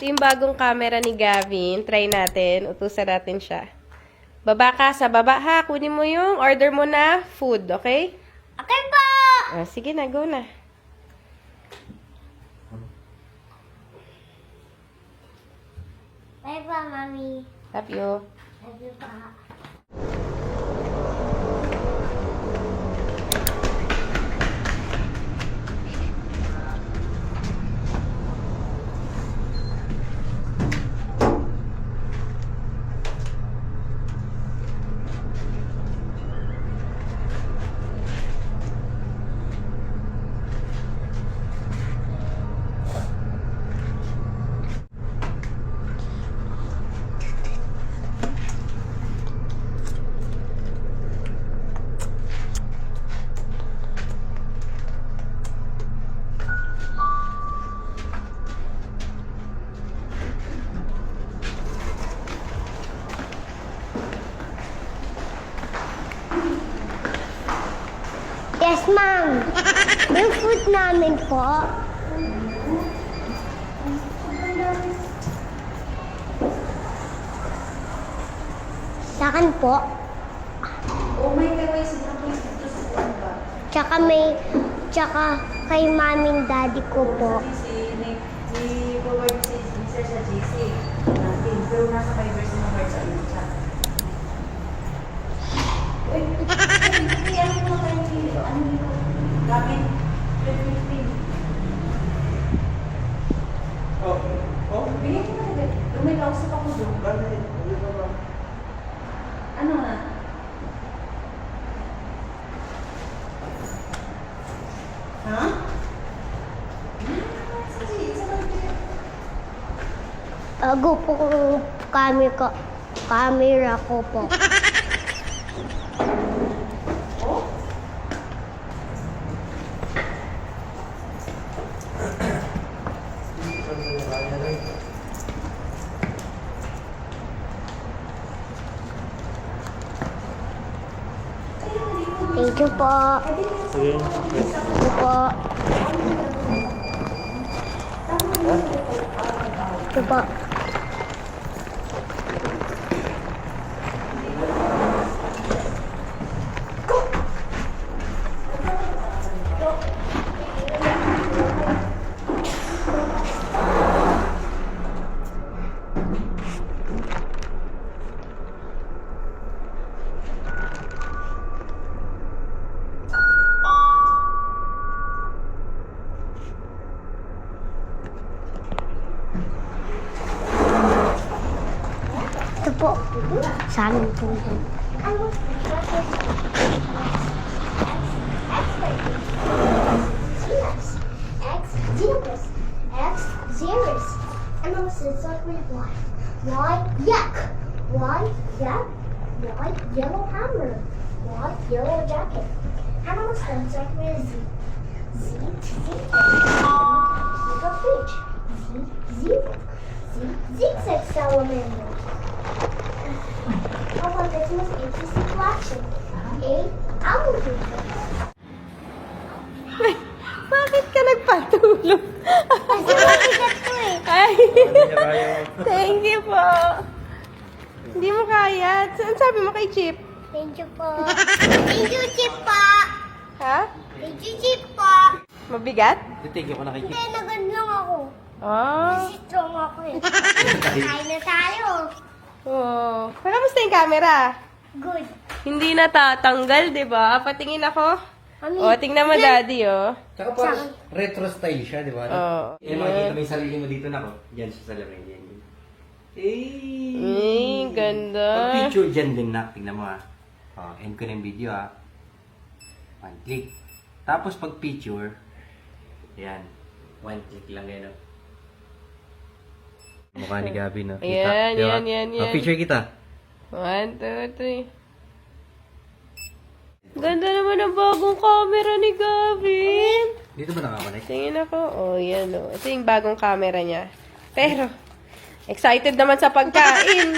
Ito yung bagong camera ni Gavin. Try natin. Utusan natin siya. Baba ka sa baba ha. Kunin mo yung order mo na food, okay? Okay po! Sige na, go na. Bye po, Mami. Love you. Love you pa. Yes, ma'am. Yung food namin po. Sa akin po. Oh my God, may sobrang place dito sa kuwan ba? Tsaka kay maming daddy ko po. Si Robert, si Sir sa GC. Natin, pero nasa Viber si Robert sa ano siya. Uy, ano mo kayo dito? Ano dito? Gavin, 2015. Oh, bigyan ko na agad. May kausap ako doon. Ano na? Ha? Ago po kung camera ko po. Oh? Thank you po. Sige. Thank you po. Thank you po. Ito po. Sa amin po. Yak. Y, yak. Y, yellow hammer. Y, yellow jacket. Animal start with Z. Z, zebra fish. Z, zebra. Z, zigzag salamander. How about this was ATC collection? A, alligator. Bakit ka nagpatulog? Kasi mabigat to eh. Ay, thank you po. Hindi mo kaya. Saan sabi mo kay Chip? Thank you po. Thank you, Chip po. Ha? Thank you, Chip po. Mabigat? Thank you ko na kay Hindi, nagad lang ako. Ah. Kasi strong ako eh. Kain na tayo. Oh. Kamusta yung camera? Good. Hindi natatanggal, di ba? Patingin ako. Mami, Oh, tingnan mo, daddy, oh. Tsaka parang retro style siya, di ba? Oo. Yan, makikita mo yung sarili mo dito na ko. Diyan siya sa lamang yan. Ganda. Pag picture dyan din na. Tingnan mo ha. Oh, end ko na yung video ha. One click. Tapos pag picture, yan. One click lang yan. Oh. Mukha ni Gabi, no? Ayan, Di ba? yan. Oh, picture kita. 1, 2, 3. Ganda naman ang bagong camera ni Gavin. Dito ba nakakonect? Tingin ako. Oh, yan, oh. Ito yung bagong camera niya. Pero, excited naman sa pagkain.